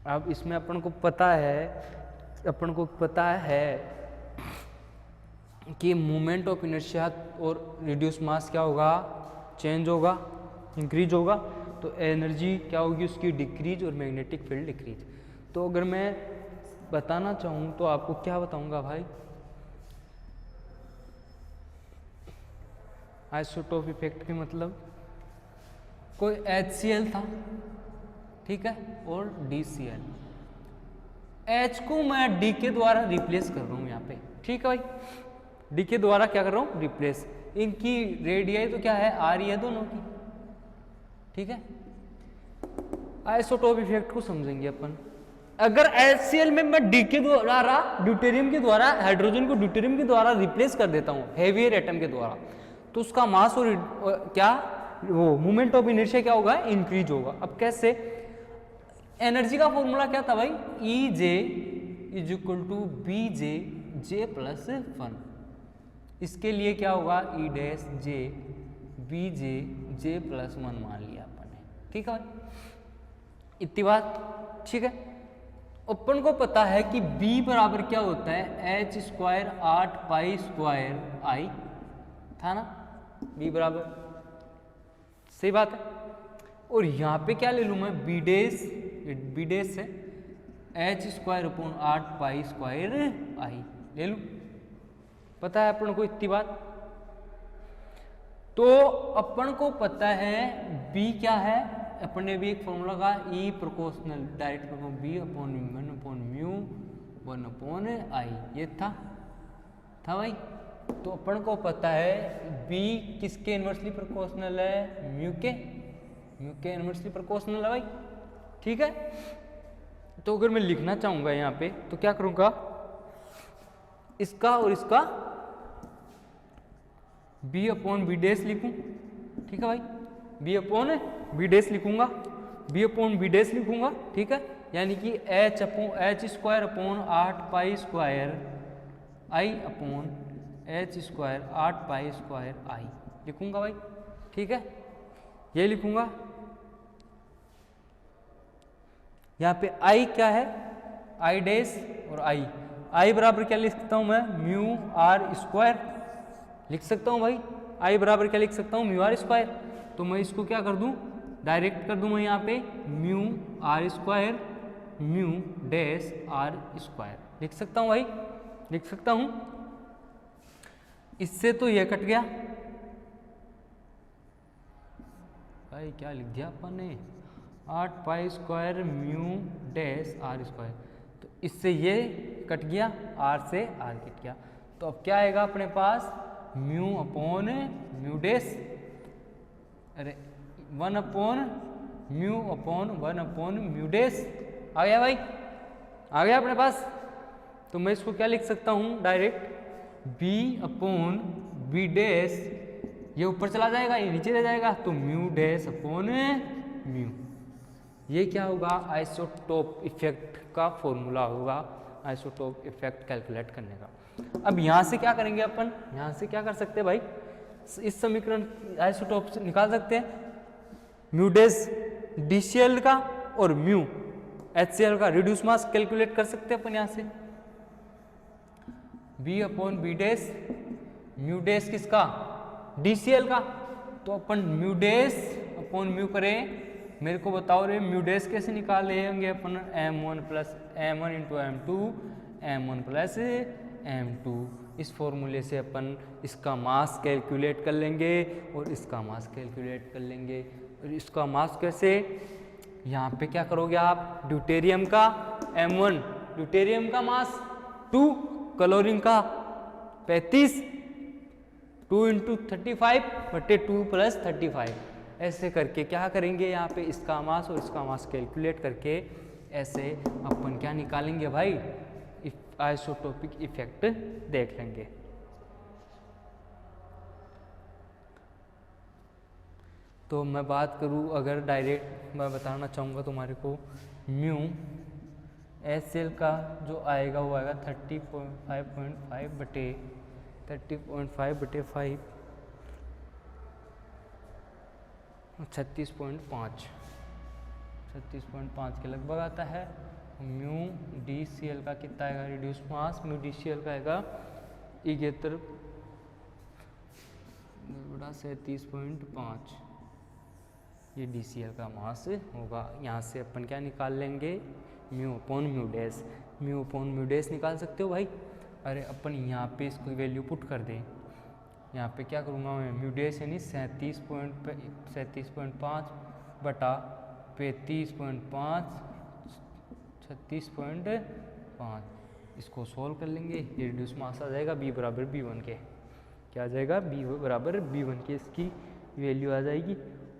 अब इसमें अपन को पता है कि मूवमेंट ऑफ इनर्शिया और रिड्यूस मास क्या होगा, चेंज होगा, इंक्रीज होगा, तो एनर्जी क्या होगी उसकी, डिक्रीज, और मैग्नेटिक फील्ड डिक्रीज। तो अगर मैं बताना चाहूँ तो आपको क्या बताऊंगा भाई, आइसोटोप इफेक्ट के मतलब कोई HCl था, ठीक है, और DCl, H को मैं D के द्वारा रिप्लेस कर रहा हूँ यहाँ पे। ठीक है भाई, D के द्वारा क्या कर रहा हूँ, रिप्लेस। इनकी रेडियाई तो क्या है, R ही है दोनों की। ठीक है, आइसोटोप इफेक्ट को समझेंगे अपन। अगर HCl में मैं D के द्वारा ड्यूटेरियम के द्वारा हाइड्रोजन को ड्यूटेरियम के द्वारा रिप्लेस कर देता हूँ हेवियर एटम के द्वारा, तो उसका मास और क्या वो मूवमेंट ऑफ इनर्शिया क्या होगा, इंक्रीज होगा। अब कैसे, एनर्जी का फॉर्मूला क्या था भाई, E J is equal to B J J plus 1। इसके लिए क्या होगा, E dash J B J J plus 1 मान लिया अपन ने। ठीक है भाई, इतनी बात ठीक है। अपन को पता है कि B बराबर क्या होता है, H square 8 pi square I था ना, B बराबर, सही बात है। और यहाँ पे क्या ले लूँ मैं, बी डैश से H square upon 8 pi square I ले लूँ, पता है अपन को इतनी बात। तो अपन को पता है B क्या है, अपन ने भी एक फॉर्मूला का E proportional direct B upon 1 upon mu 1 upon I, ये था भाई। तो अपन को पता है B किसके इनवर्सली प्रोपोर्शनल है, म्यू के इनवर्सली प्रोपोर्शनल है भाई। ठीक है, तो अगर मैं लिखना चाहूँगा यहाँ पे तो क्या करूँगा, इसका और इसका बी अपॉन बी डैश लिखूँ, ठीक है भाई, बी अपॉन बी डैश लिखूँगा, बी अपॉन बी डैश लिखूँगा, ठीक है, यानी कि H square upon 8 pi square I upon H square 8 pi square I लिखूँगा भाई, ठीक है, ये लिखूँगा। यहाँ पे आई क्या है, आई डैश और आई बराबर क्या लिख सकता हूँ मैं, म्यू आर स्क्वायर लिख सकता हूँ भाई, आई बराबर क्या लिख सकता हूँ, म्यू आर स्क्वायर। तो मैं इसको क्या कर दूँ, डायरेक्ट कर दूँ मैं यहाँ पे mu r square mu dash r square लिख सकता हूँ भाई, लिख सकता हूँ। इससे तो यह कट गया भाई, क्या लिख दिया अपन ने, 8 pi square mu dash r square, तो इससे ये कट गया, आर से आर कट गया, तो अब क्या आएगा अपने पास, म्यू अपॉन म्यू डैश, अरे 1 upon mu upon 1 upon mu dash, आ गया भाई, आ गया अपने पास। तो मैं इसको क्या लिख सकता हूँ direct, B upon B dash, ये ऊपर चला जाएगा ये नीचे रह जाएगा, तो म्यू डैश अपॉन म्यू, ये क्या होगा, आइसोटोप इफेक्ट का फॉर्मूला होगा, आइसोटोप इफेक्ट कैलकुलेट करने का। अब यहाँ से क्या करेंगे अपन, यहाँ से क्या कर सकते हैं भाई, इस समीकरण आइसोटोप से निकाल सकते हैं, म्यू डैश DCl का और म्यू HCl का रिड्यूस मास कैलकुलेट कर सकते हैं अपन यहाँ से, B upon B dash, mu dash किसका, DCl का, तो अपन म्यू डैश अपॉन म्यू करें, मेरे को बताओ रे म्यू डैश कैसे निकालेंगे अपन, m1 plus m1 into m2 m1 plus m2, इस फॉर्मूले से अपन इसका मास कैलकुलेट कर लेंगे और इसका मास कैलकुलेट कर लेंगे। और इसका मास कैसे, यहाँ पे क्या करोगे आप, ड्यूटेरियम का m1, ड्यूटेरियम का मास 2, क्लोरीन का 35, 2 इंटू 35 बटे 2 प्लस 35, ऐसे करके क्या करेंगे, यहाँ पे इसका मास और इसका मास कैलकुलेट करके ऐसे अपन क्या निकालेंगे भाई, आइसोटोपिक इफेक्ट देख लेंगे। तो मैं बात करूँ अगर डायरेक्ट मैं बताना चाहूँगा तुम्हारे को, म्यू HCl का जो आएगा वो आएगा 30.5 बटे 30.5 बटे 5 36.5 के लगभग आता है। म्यू DCl का कितना आएगा, रिड्यूस मास म्यू DCl का आएगा 37.5, ये DCl का मास होगा। यहाँ से अपन क्या निकाल लेंगे, mu upon mu dash, mu upon mu dash निकाल सकते हो भाई। अरे अपन यहाँ पे इसको वैल्यू पुट कर दें, यहाँ पे क्या करूँगा मैं, म्यू डैश यानी 37.5 बटा 35.5 36.5, इसको सॉल्व कर लेंगे, ये रिड्यूस मास आ जाएगा b बराबर b1 के, क्या आ जाएगा b बराबर b1 के, इसकी वैल्यू आ जाएगी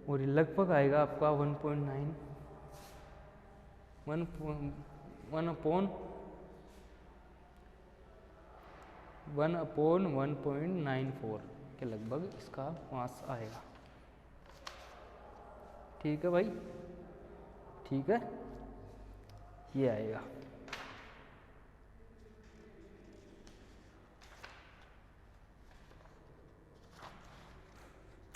और ये लगभग आएगा आपका 1 अपॉन 1.94 के लगभग इसका मास आएगा। ठीक है भाई, ठीक है, ये आएगा।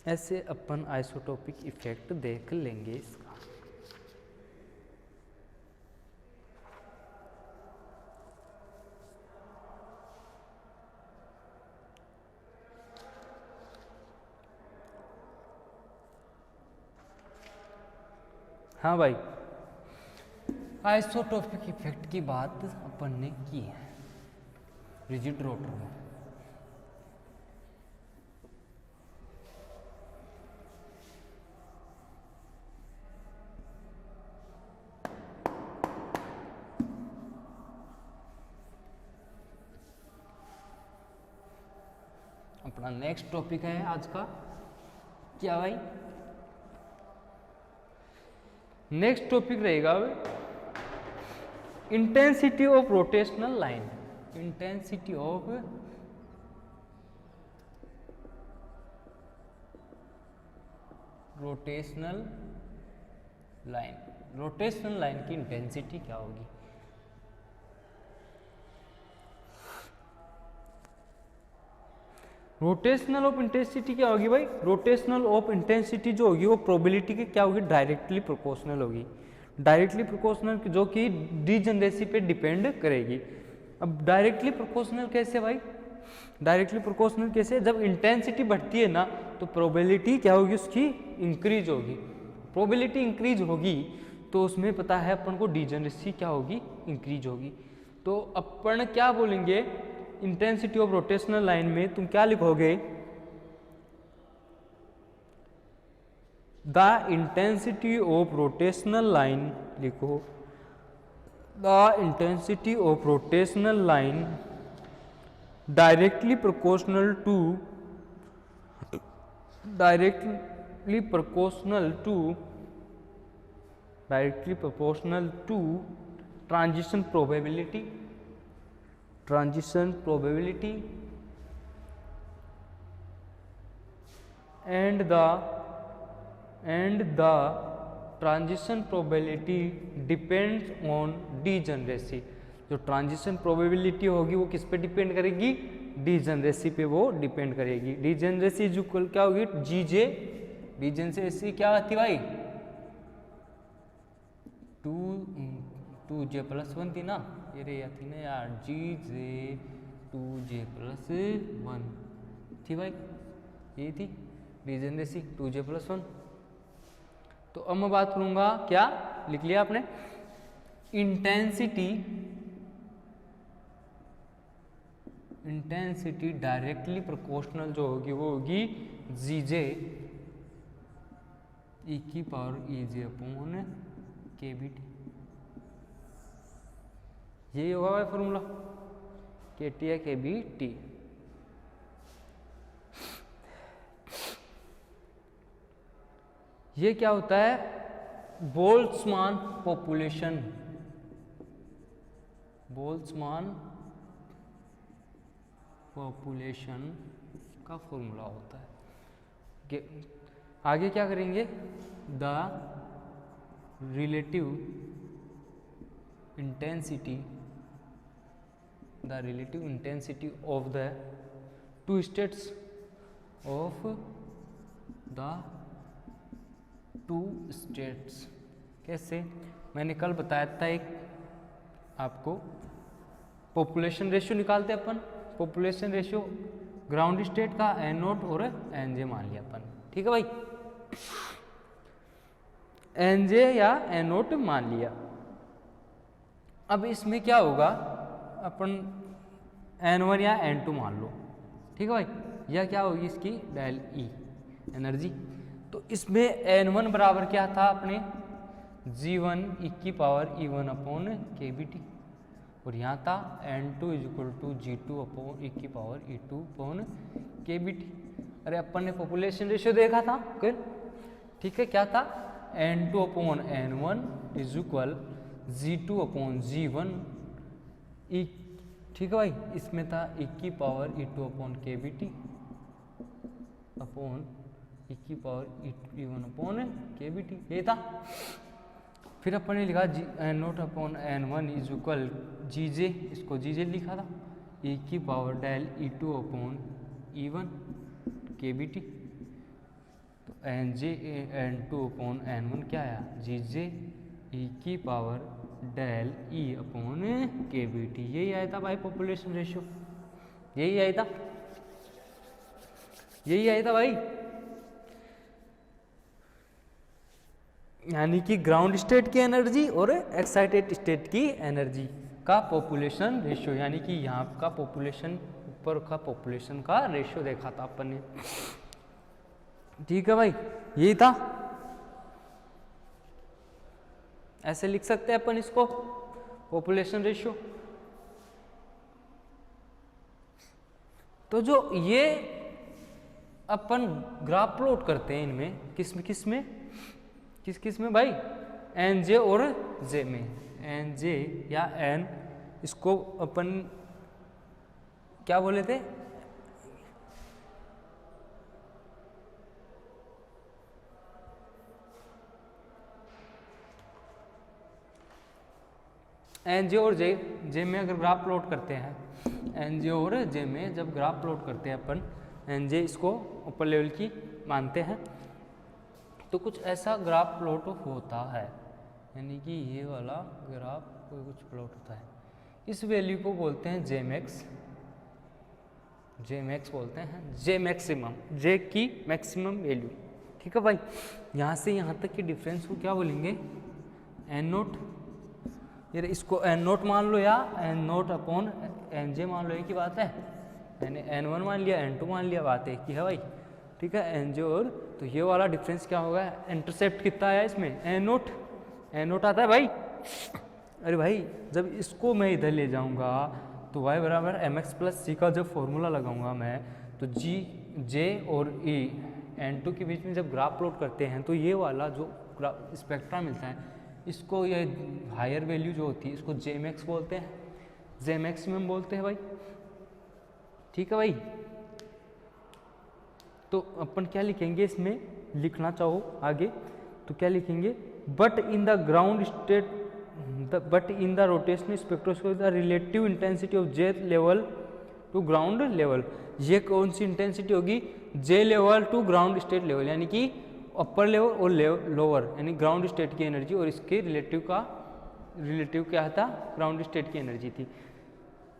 ऐसे अपन आइसोटोपिक इफेक्ट देख लेंगे इसका। हाँ भाई, आइसोटोपिक इफेक्ट की बात अपन ने की है रिजिड रोटर में। अपना नेक्स्ट टॉपिक है आज का, क्या भाई, नेक्स्ट टॉपिक रहेगा intensity of rotational line, intensity of rotational line, rotational line की इंटेंसिटी क्या होगी? रोटेशनल ऑफ इंटेंसिटी क्या होगी भाई? रोटेशनल ऑफ इंटेंसिटी जो होगी वो प्रोबेबिलिटी के क्या होगी? डायरेक्टली प्रोपोर्शनल होगी, डायरेक्टली प्रोपोर्शनल जो कि डीजनरेसी पे डिपेंड करेगी। अब डायरेक्टली प्रोपोर्शनल कैसे भाई? डायरेक्टली प्रोपोर्शनल कैसे? जब इंटेंसिटी बढ़ती है ना तो प्रोबेबिलिटी क्या होगी? उसकी इंक्रीज होगी। प्रोबेबिलिटी इंक्रीज होगी तो उसमें पता है अपन को डीजनरेसी क्या होगी? इंक्रीज होगी। तो अपन क्या बोलेंगे इंटेंसिटी ऑफ रोटेशनल लाइन में? तुम क्या लिखोगे? The intensity of rotational line लिखो, the intensity of rotational line directly proportional to transition probability and the transition probability depends on degeneracy. जो ट्रांजिशन प्रोबेबिलिटी होगी वो किस पे डिपेंड करेगी? डीजनरेसी पे वो डिपेंड करेगी। डीजनरेसी इक्वल क्या होगी? जीजे, डीजनरेसी क्या आती भाई? 2j+1 थी ना, ये रे आती ना यार, जीजे 2j+1 थी भाई, ये थी डीजनरेसी 2j+1। तो अब मैं बात करूंगा, क्या लिख लिया आपने? इंटेंसिटी डायरेक्टली प्रोपोर्शनल जो होगी वो होगी जीजे e⁻⁰ यही होगा भाई फॉर्मूला, KT या KBT। ये क्या होता है? बोल्ट्जमान पॉपुलेशन, बोल्ट्जमान पॉपुलेशन का फॉर्मूला होता है। आगे क्या करेंगे? The relative intensity of the two states of the two states. कैसे? मैंने कल बताया था एक आपको, पॉपुलेशन रेशियो निकालते अपन। पॉपुलेशन रेशियो ग्राउंड स्टेट का N0 और NJ मान लिया अपन, ठीक है भाई? NJ या N0 मान लिया। अब इसमें क्या होगा? अपन N1 या N2 मान लो, ठीक है भाई? यह क्या होगी इसकी? Del E energy. तो इसमें N1 बराबर क्या था अपने? G1 e⁻⁰ और यहाँ था N2 = G2 अरे अपन ने पॉपुलेशन रेशियो देखा था कल, ठीक है? क्या था? N2/N1 = G2/G1 ठीक है भाई? इसमें था e⁻²kBT ये था। फिर अपन ने लिखा N0/N1 = GJ, इसको GJ लिखा था e⁻⁰kBT। तो N2/N1 क्या आया? GJ e⁻⁰kBT। यही आया था भाई पॉपुलेशन रेशियो, यही आया था भाई। यानी कि ग्राउंड स्टेट की एनर्जी और एक्साइटेड स्टेट की एनर्जी का पॉपुलेशन रेशियो, यानी कि यहाँ का पॉपुलेशन ऊपर का पॉपुलेशन का रेशियो देखा था अपन ने, ठीक है भाई? यही था। ऐसे लिख सकते हैं अपन इसको, पॉपुलेशन रेशियो। तो जो ये अपन ग्राफ प्लॉट करते हैं इनमें किस में भाई? एन जे और जे में, एन जे या एन, इसको अपन क्या बोले थे, एन जे और जे में अगर ग्राफ प्लॉट करते हैं, एन जे और जे में जब ग्राफ प्लॉट करते हैं अपन, एन जे इसको ऊपर लेवल की मानते हैं, तो कुछ ऐसा ग्राफ प्लॉट होता है, यानी कि ये वाला ग्राफ कोई कुछ प्लॉट होता है। इस वैल्यू को बोलते हैं जे मैक्स, जे मैक्स बोलते हैं, जे मैक्सिमम, जे की मैक्सिमम वैल्यू। ठीक है भाई, यहाँ से यहाँ तक की डिफरेंस को क्या बोलेंगे, एन नोट। यार इसको एन नोट मान लो या N note upon N J मान लो, एक ही बात है। मैंने एन वन मान लिया, एन टू मान लिया, बात एक ही है भाई। ठीक है, एन जे और, तो ये वाला डिफरेंस क्या होगा, इंटरसेप्ट कितना आया इसमें, एन नोट, एन नोट आता है भाई। अरे भाई जब इसको मैं इधर ले जाऊंगा तो y बराबर एम एक्स प्लस सी का जब फॉर्मूला लगाऊंगा मैं, तो जी जे और ई एन टू के बीच में जब ग्राफ प्लॉट करते हैं, तो ये वाला जो स्पेक्ट्रा मिलता है, इसको ये हायर वैल्यू जो होती है इसको जे मैक्स बोलते हैं, जे मैक्सिमम बोलते हैं भाई। ठीक है भाई, तो अपन क्या लिखेंगे इसमें, लिखना चाहो आगे तो क्या लिखेंगे, but in the ground state, but in the rotational spectroscopy the relative intensity of J level to ground level. ये कौन सी इंटेंसिटी होगी, J level to ground state level, यानी कि अपर लेवल और लोअर, यानी ग्राउंड स्टेट की एनर्जी, और इसके रिलेटिव क्या था, ग्राउंड स्टेट की एनर्जी थी।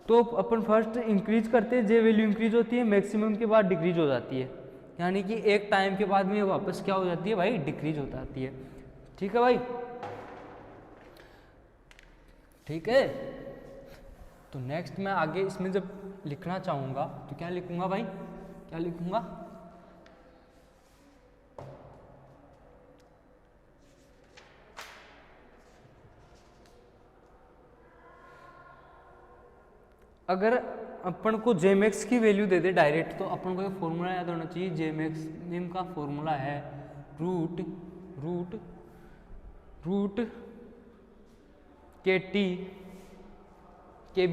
तो अपन फर्स्ट इंक्रीज करते हैं, जे वैल्यू इंक्रीज होती है, मैक्सिमम के बाद डिक्रीज हो जाती है, यानी कि एक टाइम के बाद में वापस क्या हो जाती है भाई, डिक्रीज हो जाती है। ठीक है भाई, ठीक है। तो नेक्स्ट मैं आगे इसमें जब लिखना चाहूँगा तो क्या लिखूँगा भाई, क्या लिखूँगा, अगर अपन को जे मैक्स की वैल्यू दे दे डायरेक्ट, तो अपन को ये फॉर्मूला याद होना चाहिए, जे मैक्सिमम का फॉर्मूला है root k T k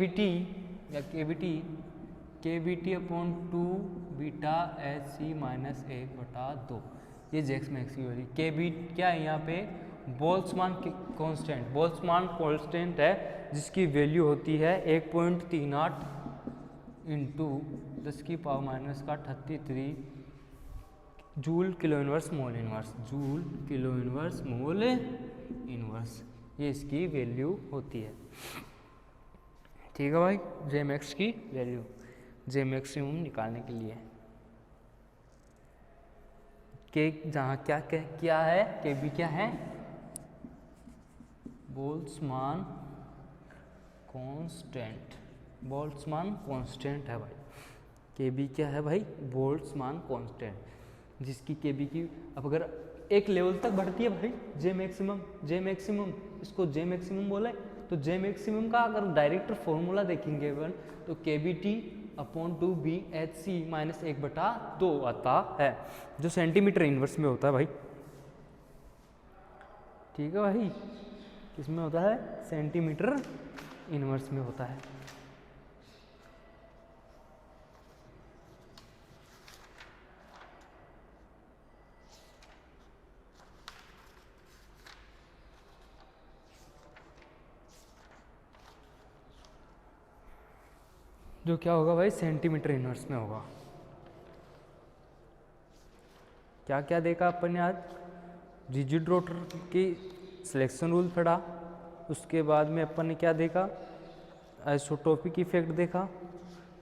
B T upon 2 beta h c minus 1/2। ये जेक्स मैक्स की वैल्यू, के बी क्या है यहाँ पे, बोल्ट्जमान कांस्टेंट, बोल्ट्जमान कांस्टेंट है, जिसकी वैल्यू होती है 1.38 इंटू 10 की पावर माइनस का 33 joule kilo inverse mole inverse, joule kilo inverse mole inverse, ये इसकी वैल्यू होती है। ठीक है भाई, जे मैक्स की वैल्यू, जे मैक्सिमम निकालने के लिए के जहाँ क्या है, के बी क्या है, बोल्ट्जमान कांस्टेंट, बोल्ट्जमान कांस्टेंट है भाई। के बी क्या है भाई, बोल्ट्जमान कांस्टेंट, जिसकी के बी की अब अगर एक लेवल तक बढ़ती है भाई, जे मैक्सिमम इसको जे मैक्सिमम बोला है, तो जे मैक्सिमम का अगर डायरेक्ट फॉर्मूला देखेंगे अपन, तो k B T upon 2 B h c minus 1/2 आता है, जो सेंटीमीटर इनवर्स में होता है भाई। ठीक है भाई, किसमें होता है, सेंटीमीटर इनवर्स में होता है। जो क्या होगा भाई, सेंटीमीटर इनवर्स में होगा। क्या क्या देखा अपन ने आज, रिजिड रोटर की सिलेक्शन रूल पढ़ा, उसके बाद में अपन ने क्या देखा, आइसोटोपिक इफेक्ट देखा,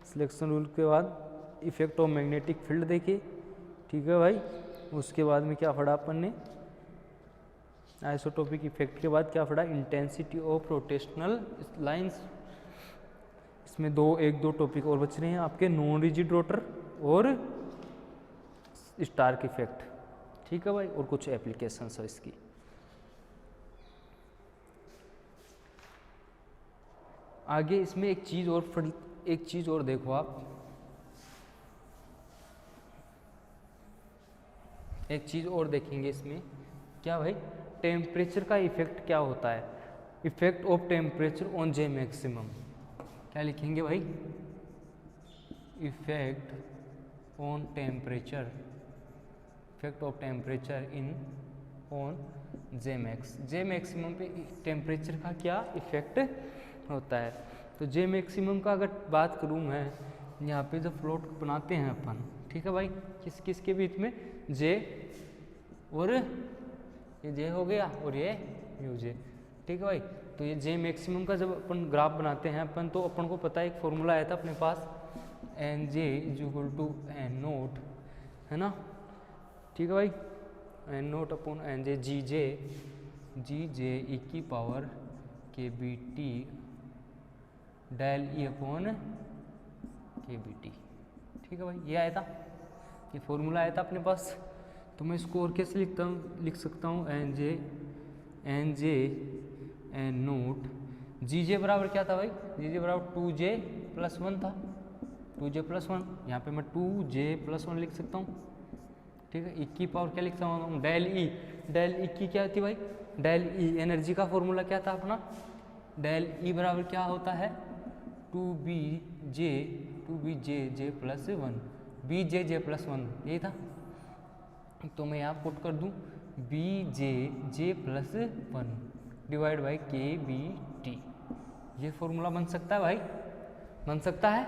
सिलेक्शन रूल के बाद इफेक्ट ऑफ मैग्नेटिक फील्ड देखे। ठीक है भाई, उसके बाद में क्या पढ़ा अपन ने, आइसोटोपिक इफेक्ट के बाद क्या पढ़ा, इंटेंसिटी ऑफ रोटेशनल लाइंस। इसमें एक दो टॉपिक और बच रहे हैं आपके, नॉन रिजिड रोटर और स्टार्क इफेक्ट। ठीक है भाई, और कुछ एप्लीकेशंस है इसकी। आगे इसमें एक चीज और देखो आप, एक चीज और देखेंगे इसमें, क्या भाई, टेम्परेचर का इफेक्ट क्या होता है, effect of temperature on J maximum, क्या लिखेंगे भाई, effect on temperature, effect of temperature in on J max, J maximum पे टेम्परेचर का क्या इफेक्ट होता है। तो जे मैक्सिमम का अगर बात करूँ मैं, यहाँ पे जो फ्लोट बनाते हैं अपन, ठीक है भाई, किस किस के बीच में, जे और ये जे हो गया और ये यू जे, ठीक है भाई। तो ये जे मैक्सिमम का जब अपन ग्राफ बनाते हैं अपन, तो अपन को पता है एक फॉर्मूला आया था अपने पास, N J is equal to N naught, है ना, ठीक है भाई, N note upon N J, G J ई की power K B T del E upon के बी टी, ठीक है भाई, ये आया था, ये फॉर्मूला आया था अपने पास। तो मैं इसको और कैसे लिख सकता हूँ, एन जे एन नोट, जी जे बराबर क्या था भाई, जी जे बराबर 2j+1 था, 2j+1, यहाँ पे मैं 2j+1 लिख सकता हूँ, ठीक है। ई की पावर क्या लिख सकता हूँ, डेल ई की क्या होती है भाई, डेल ई एनर्जी का फॉर्मूला क्या था अपना, डेल ई बराबर क्या होता है, 2bj j+1, bj+1, यही था। तो मैं यहाँ पुट कर दूँ bj+1 डिवाइड बाई के बी टी, ये फॉर्मूला बन सकता है भाई, बन सकता है।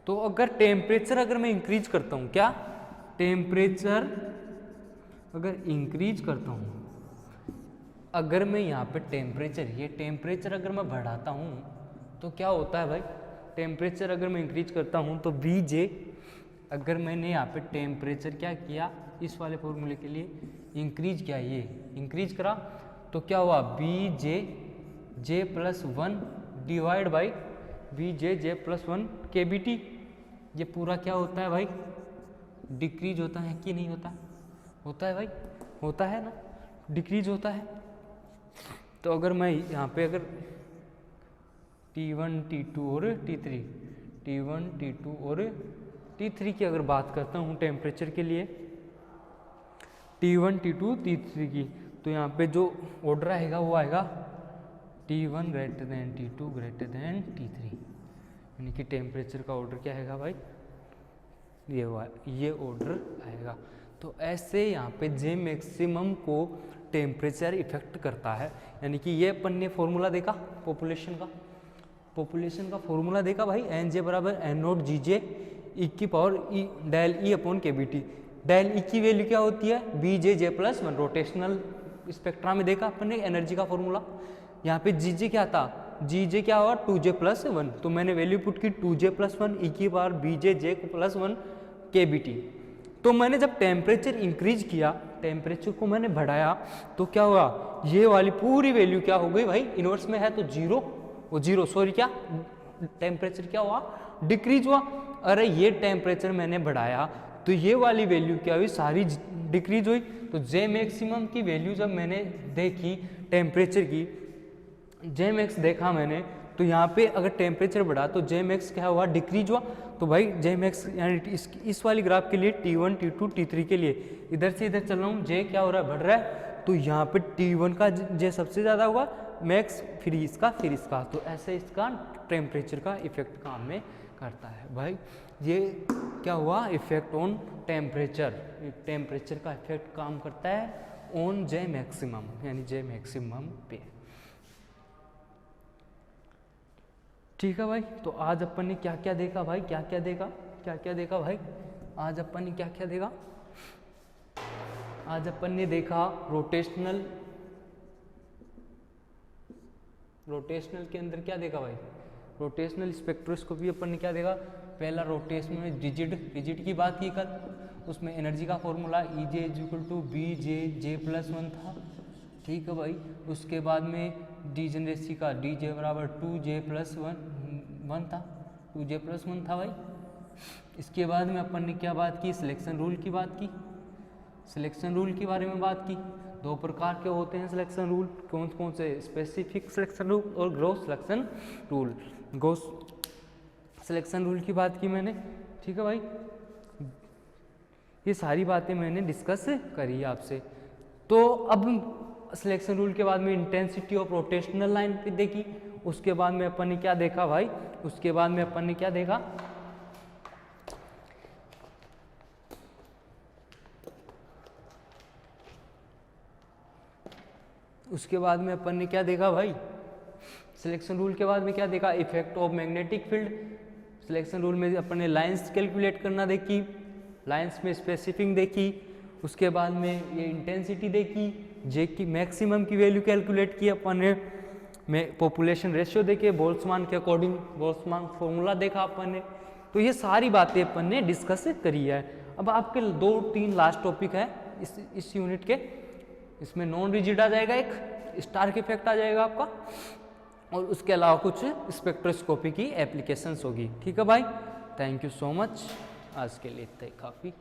तो अगर टेम्परेचर अगर मैं इंक्रीज करता हूँ, क्या टेम्परेचर अगर इंक्रीज करता हूँ, अगर मैं यहाँ पे टेम्परेचर, ये टेम्परेचर अगर मैं बढ़ाता हूँ तो क्या होता है भाई, टेम्परेचर अगर मैं इंक्रीज करता हूँ तो bj, अगर मैंने यहाँ पे टेम्परेचर क्या किया, इस वाले फॉर्मूले के लिए इंक्रीज किया, ये इंक्रीज करा, तो क्या हुआ, bj+1 डिवाइड बाई bj+1 के बी टी, ये पूरा क्या होता है भाई, डिक्रीज होता है कि नहीं होता, होता है भाई, होता है ना, डिक्रीज होता है। तो अगर मैं यहाँ पे अगर T1 T2 और T3, T1 T2 और T3 की अगर बात करता हूँ टेम्परेचर के लिए, T1 T2 T3 की, तो यहाँ पे जो ऑर्डर आएगा वो आएगा T1 greater than T2 greater than T3, यानी कि टेम्परेचर का ऑर्डर क्या आएगा भाई, ये ऑर्डर आएगा। तो ऐसे यहाँ पे जे मैक्सिमम को टेम्परेचर इफेक्ट करता है, यानी कि ये अपन ने फॉर्मूला देखा पॉपुलेशन का फॉर्मूला देखा भाई, एन जे बराबर एन नोट जी जे ई की power e del E upon के बी टी, डेल ई की वैल्यू क्या होती है, bj+1, रोटेशनल स्पेक्ट्रा में देखा अपन ने एनर्जी का फॉर्मूला। यहाँ पे जी जे क्या था, जी जे क्या हुआ 2j+1, तो मैंने वैल्यू पुट की 2j+1 ई की पावर bj+1 के बी टी। तो मैंने जब टेम्परेचर इंक्रीज किया, टेम्परेचर को मैंने बढ़ाया, तो क्या हुआ, ये वाली पूरी वैल्यू क्या हो गई भाई, इनवर्स में है तो जीरो, सॉरी क्या टेम्परेचर क्या हुआ, डिक्रीज हुआ। अरे ये टेम्परेचर मैंने बढ़ाया तो ये वाली वैल्यू क्या हुई, सारी डिक्रीज हुई। तो जे मैक्सिमम की वैल्यू जब मैंने देखी टेम्परेचर की, जे मैक्स देखा मैंने, तो यहाँ पे अगर टेम्परेचर बढ़ा तो जे मैक्स क्या हुआ, डिक्रीज हुआ। तो भाई जे मैक्स यानी इस वाली ग्राफ के लिए T1 T2 T3 के लिए इधर से इधर चल रहा हूँ, जे क्या हो रहा है, बढ़ रहा है, तो यहाँ पे T1 का जे सबसे ज़्यादा होगा मैक्स, फिर इसका, फिर इसका, तो ऐसे इसका टेम्परेचर का इफेक्ट काम में करता है। भाई ये क्या हुआ, इफेक्ट ऑन टेम्परेचर, टेम्परेचर का इफेक्ट काम करता है ऑन जे मैक्सिमम, यानी जे मैक्सिमम पे। ठीक है भाई, तो आज अपन ने क्या क्या देखा भाई, क्या क्या देखा भाई, आज अपन ने क्या क्या देखा, आज अपन ने देखा रोटेशनल के अंदर क्या देखा भाई, रोटेशनल स्पेक्ट्रोस्कोपी अपन ने क्या देखा, पहला रोटेशन में रिजिड की बात की कल, उसमें एनर्जी का फॉर्मूला EJ = BJ+1 था। ठीक है भाई, उसके बाद में डिजेनरेसी का DJ बराबर 2J+1 था, 2J+1 था भाई। इसके बाद में अपन ने क्या बात की, सिलेक्शन रूल की बात की, सिलेक्शन रूल के बारे में बात की। दो प्रकार के होते हैं सिलेक्शन रूल, कौन कौन से, स्पेसिफिक सिलेक्शन रूल और gross selection rule. Gross selection rule की बात की मैंने, ठीक है भाई, ये सारी बातें मैंने डिस्कस करी आपसे। तो अब सिलेक्शन रूल के बाद में इंटेंसिटी ऑफ रोटेशनल लाइन पे देखी, उसके बाद में अपन ने क्या देखा भाई, उसके बाद में अपन ने क्या देखा, उसके बाद में अपन ने क्या देखा भाई, सिलेक्शन रूल के बाद में क्या देखा, effect of magnetic field. Selection rule में अपन ने लाइंस कैलकुलेट करना देखी, लाइंस में स्पेसिफिक देखी, उसके बाद में ये इंटेंसिटी देखी, जे की मैक्सिमम की वैल्यू कैलकुलेट की अपन ने, में पॉपुलेशन रेशियो देखे, बोल्ट्जमान के अकॉर्डिंग बोल्ट्जमान फॉर्मूला देखा अपन ने। तो ये सारी बातें अपन ने डिस्कस करी है। अब आपके 2-3 लास्ट टॉपिक है इस यूनिट के, इसमें नॉन रिजिड आ जाएगा, एक स्टार्क इफेक्ट आ जाएगा आपका, और उसके अलावा कुछ स्पेक्ट्रोस्कोपी की एप्लीकेशंस होगी। ठीक है भाई, थैंक यू सो मच, आज के लिए इतना ही काफ़ी।